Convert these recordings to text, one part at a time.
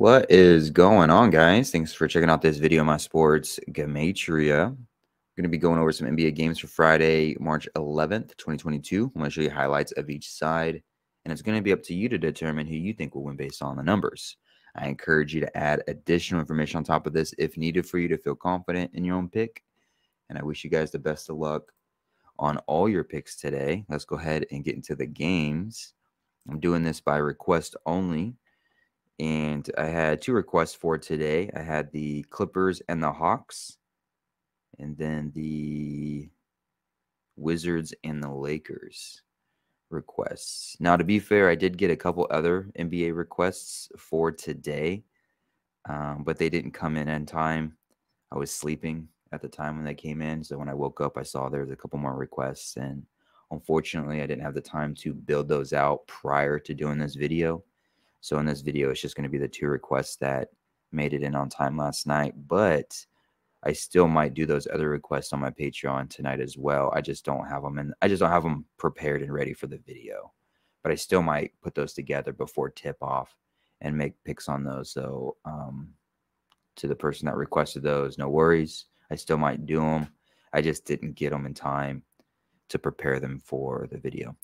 What is going on, guys? Thanks for checking out this video on my sports Gematria. I'm going to be going over some NBA games for Friday, March 11th, 2022. I'm going to show you highlights of each side, and it's going to be up to you to determine who you think will win based on the numbers. I encourage you to add additional information on top of this if needed for you to feel confident in your own pick, and I wish you guys the best of luck on all your picks today. Let's go ahead and get into the games. I'm doing this by request only. And I had two requests for today. I had the Clippers and the Hawks, and then the Wizards and the Lakers requests. Now, to be fair, I did get a couple other NBA requests for today, but they didn't come in time. I was sleeping at the time when they came in, so when I woke up, I saw there was a couple more requests, and unfortunately, I didn't have the time to build those out prior to doing this video. So in this video, it's just going to be the two requests that made it in on time last night, but I still might do those other requests on my Patreon tonight as well. I just don't have them, and I just don't have them prepared and ready for the video, but I still might put those together before tip off and make picks on those. So to the person that requested those, no worries. I still might do them. I just didn't get them in time to prepare them for the video.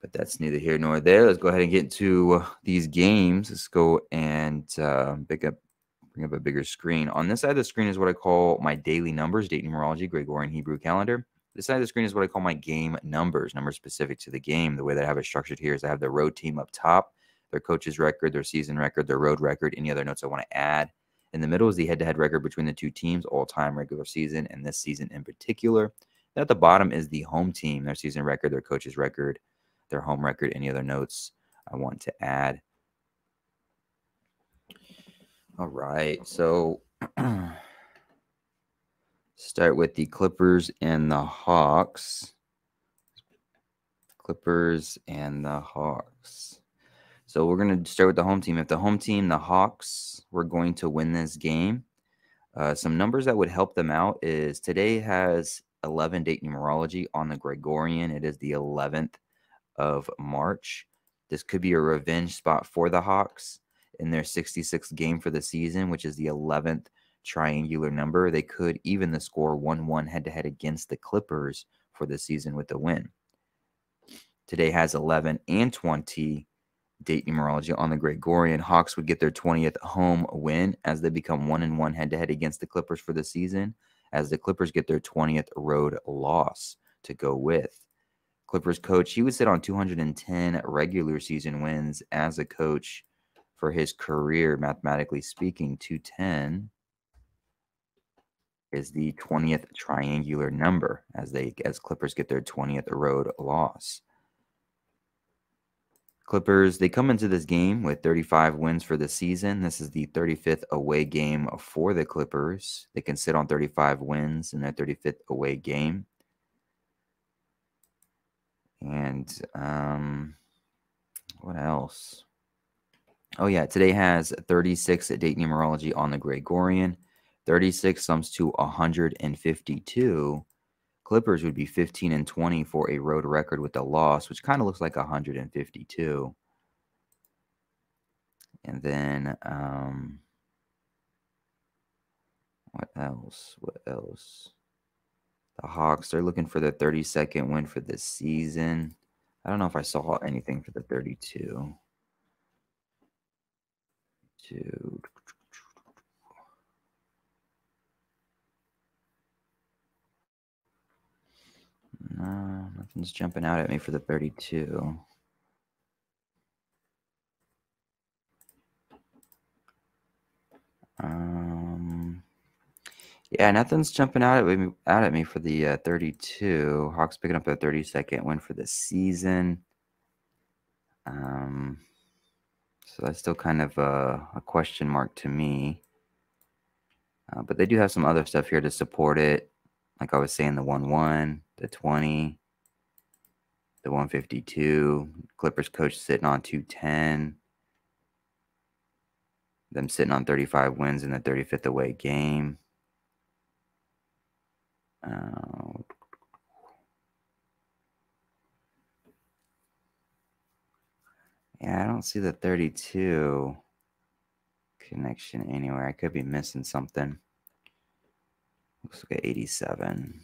But that's neither here nor there. Let's go ahead and get into these games. Let's go and bring up a bigger screen. On this side of the screen is what I call my daily numbers, date numerology, Gregorian Hebrew calendar. This side of the screen is what I call my game numbers specific to the game. The way that I have it structured here is I have the road team up top, their coach's record, their season record, their road record, any other notes I want to add. In the middle is the head-to-head record between the two teams, all-time, regular season, and this season in particular. And at the bottom is the home team, their season record, their coach's record, their home record, any other notes I want to add. All right, so start with the Clippers and the Hawks. Clippers and the Hawks. So we're going to start with the home team. If the home team, the Hawks, were going to win this game, some numbers that would help them out is today has 11 date numerology on the Gregorian. It is the 11th of March. This could be a revenge spot for the Hawks in their 66th game for the season, which is the 11th triangular number. They could even the score 1-1 head-to-head against the Clippers for the season with a win. Today has 11 and 20 date numerology on the Gregorian. Hawks would get their 20th home win as they become 1-1 head-to-head against the Clippers for the season, as the Clippers get their 20th road loss to go with. Clippers coach, he would sit on 210 regular season wins as a coach for his career. Mathematically speaking, 210 is the 20th triangular number as Clippers get their 20th road loss. Clippers, they come into this game with 35 wins for the season. This is the 35th away game for the Clippers. They can sit on 35 wins in their 35th away game. And what else? Oh, yeah. Today has 36 date numerology on the Gregorian. 36 sums to 152. Clippers would be 15-20 for a road record with a loss, which kind of looks like 152. And then what else? What else? The Hawks, they're looking for the 32nd win for this season. I don't know if I saw anything for the 32. No, nothing's jumping out at me for the 32. Yeah, nothing's jumping out at me for the 32. Hawks picking up their 32nd win for the season. So that's still kind of a question mark to me. But they do have some other stuff here to support it. Like I was saying, the 1-1, the 20, the 152. Clippers coach sitting on 210. Them sitting on 35 wins in the 35th away game. Yeah, I don't see the 32. connection anywhere. I could be missing something. Let's look at 87.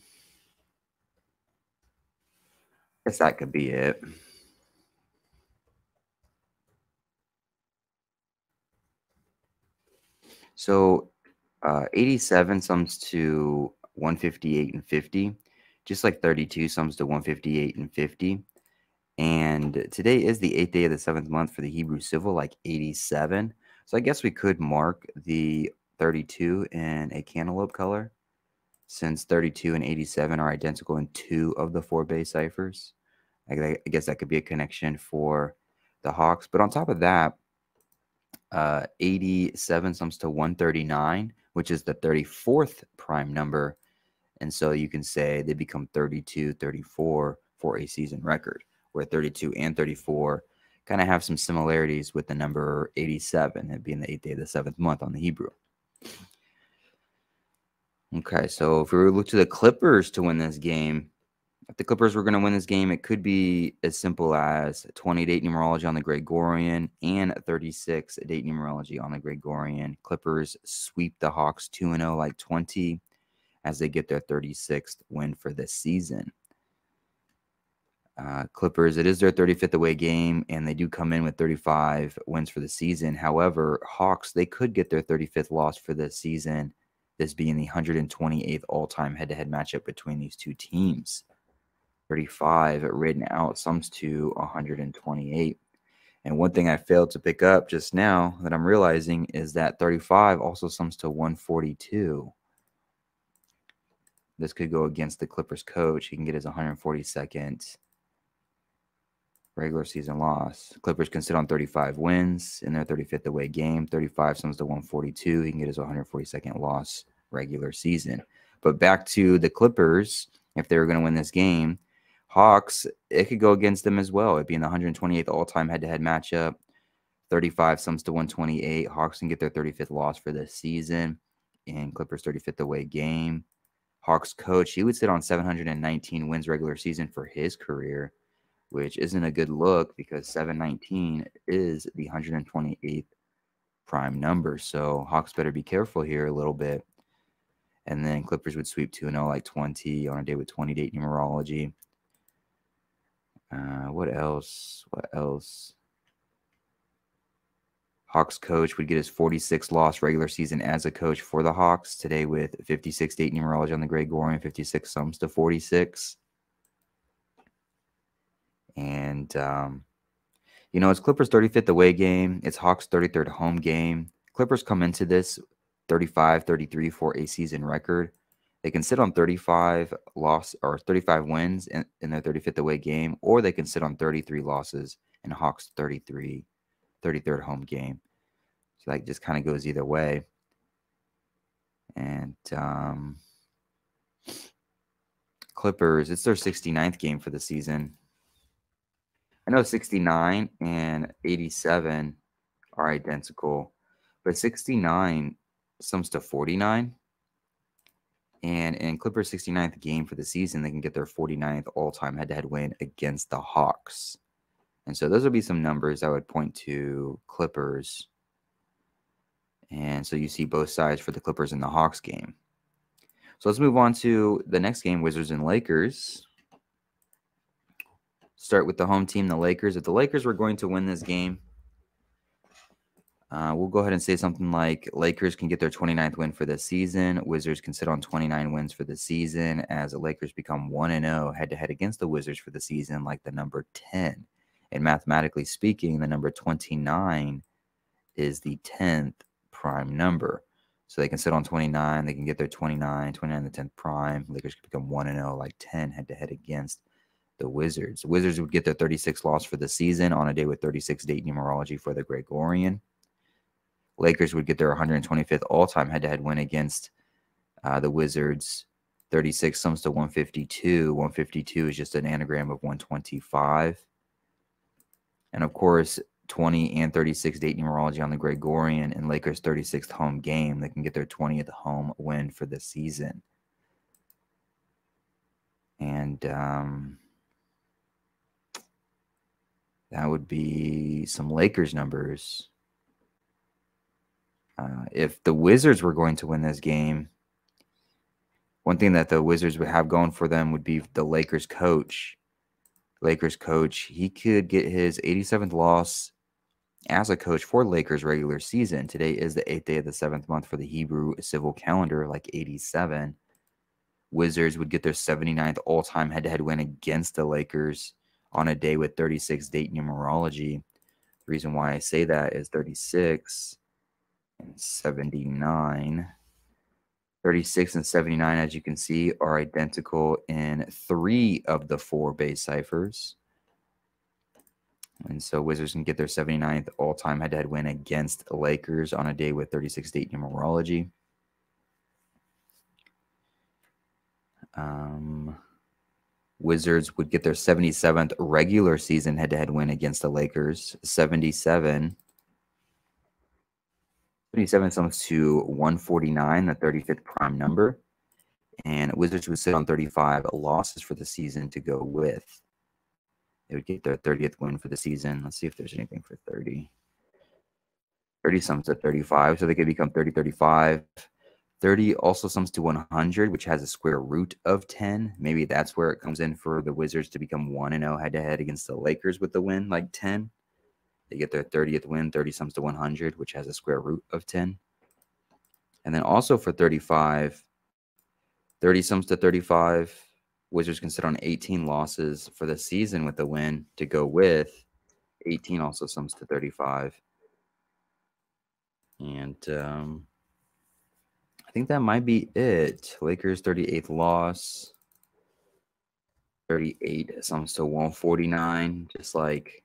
Guess that could be it. So 87 sums to 158 and 50, just like 32 sums to 158 and 50. And today is the 8th day of the 7th month for the Hebrew civil, like 87. So I guess we could mark the 32 in a cantaloupe color, since 32 and 87 are identical in 2 of the 4 base ciphers. I guess that could be a connection for the Hawks. But on top of that, 87 sums to 139, which is the 34th prime number. And so you can say they become 32, 34 for a season record, where 32 and 34 kind of have some similarities with the number 87, it being the 8th day of the 7th month on the Hebrew. Okay, so if we were to look to the Clippers to win this game, if the Clippers were going to win this game, it could be as simple as 20 date numerology on the Gregorian and 36 date numerology on the Gregorian. Clippers sweep the Hawks 2-0 like 20 as they get their 36th win for this season. Clippers, it is their 35th away game, and they do come in with 35 wins for the season. However, Hawks, they could get their 35th loss for this season, this being the 128th all-time head-to-head matchup between these two teams. 35 written out sums to 128. And one thing I failed to pick up just now that I'm realizing is that 35 also sums to 142. This could go against the Clippers coach. He can get his 142nd regular season loss. Clippers can sit on 35 wins in their 35th away game. 35 sums to 142. He can get his 142nd loss regular season. But back to the Clippers, if they were going to win this game, Hawks, it could go against them as well. It being the 128th all-time head-to-head matchup. 35 sums to 128. Hawks can get their 35th loss for this season in Clippers' 35th away game. Hawks coach, he would sit on 719 wins regular season for his career, which isn't a good look because 719 is the 128th prime number. So Hawks better be careful here a little bit. And then Clippers would sweep 2-0 like 20 on a day with 20 date numerology. What else? Hawks coach would get his 46th loss regular season as a coach for the Hawks today with 56 date numerology on the Gregorian. 56 sums to 46. And, it's Clippers' 35th away game. It's Hawks' 33rd home game. Clippers come into this 35-33 for a season record. They can sit on 35 wins in their 35th away game, or they can sit on 33 losses in Hawks' 33rd home game. So that just kind of goes either way. And Clippers, it's their 69th game for the season. I know 69 and 87 are identical, but 69 sums to 49. And in Clippers' 69th game for the season, they can get their 49th all-time head-to-head win against the Hawks. And so those would be some numbers that would point to Clippers. And so you see both sides for the Clippers and the Hawks game. So let's move on to the next game, Wizards and Lakers. Start with the home team, the Lakers. If the Lakers were going to win this game, we'll go ahead and say something like Lakers can get their 29th win for the season. Wizards can sit on 29 wins for the season as the Lakers become 1-0 head-to-head against the Wizards for the season, like the number 10. And mathematically speaking, the number 29 is the 10th prime number. So they can sit on 29. They can get their 29 the 10th prime. Lakers can become 1-0 like 10 head-to-head against the Wizards. The Wizards would get their 36th loss for the season on a day with 36 date numerology for the Gregorian. Lakers would get their 125th all-time head-to-head win against the Wizards. 36 sums to 152. 152 is just an anagram of 125. And of course, 20 and 36 date numerology on the Gregorian and Lakers' 36th home game. They can get their 20th home win for the season. And that would be some Lakers numbers. If the Wizards were going to win this game, one thing that the Wizards would have going for them would be the Lakers coach. He could get his 87th loss as a coach for Lakers regular season. Today is the 8th day of the 7th month for the Hebrew civil calendar, like 87. Wizards would get their 79th all-time head-to-head win against the Lakers on a day with 36 date numerology. The reason why I say that is 36 and 79. 36 and 79, as you can see, are identical in 3 of the 4 base ciphers. And so Wizards can get their 79th all-time head-to-head win against the Lakers on a day with 36 date numerology. Wizards would get their 77th regular season head-to-head win against the Lakers. 77 sums to 149, the 35th prime number. And Wizards would sit on 35 losses for the season to go with. They would get their 30th win for the season. Let's see if there's anything for 30. 30 sums to 35, so they could become 30-35. 30 also sums to 100, which has a square root of 10. Maybe that's where it comes in for the Wizards to become 1-0 head-to-head against the Lakers with the win, like 10. They get their 30th win, 30 sums to 100, which has a square root of 10. And then also for 35, 30 sums to 35. Wizards can sit on 18 losses for the season with the win to go with. 18 also sums to 35. And I think that might be it. Lakers 38th loss. 38 sums to 149, just like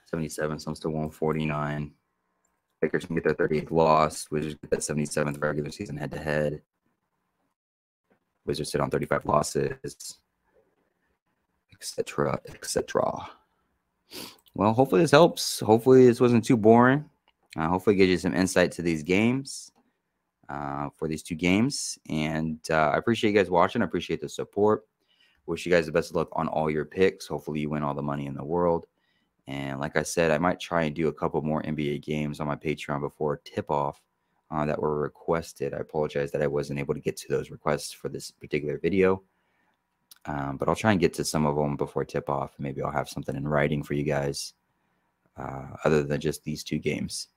77 sums to 149. Lakers can get their 38th loss. Wizards get that 77th regular season head-to-head. Wizards sit on 35 losses, etc., etc. Well, hopefully this helps. Hopefully this wasn't too boring. Hopefully it gives you some insight to these games, for these 2 games. And I appreciate you guys watching. I appreciate the support. Wish you guys the best of luck on all your picks. Hopefully you win all the money in the world. And like I said, I might try and do a couple more NBA games on my Patreon before tip-off that were requested. I apologize that I wasn't able to get to those requests for this particular video. But I'll try and get to some of them before tip-off. Maybe I'll have something in writing for you guys other than just these 2 games.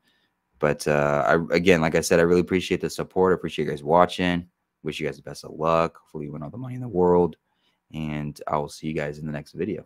But again, like I said, I really appreciate the support. I appreciate you guys watching. Wish you guys the best of luck. Hopefully you win all the money in the world. And I will see you guys in the next video.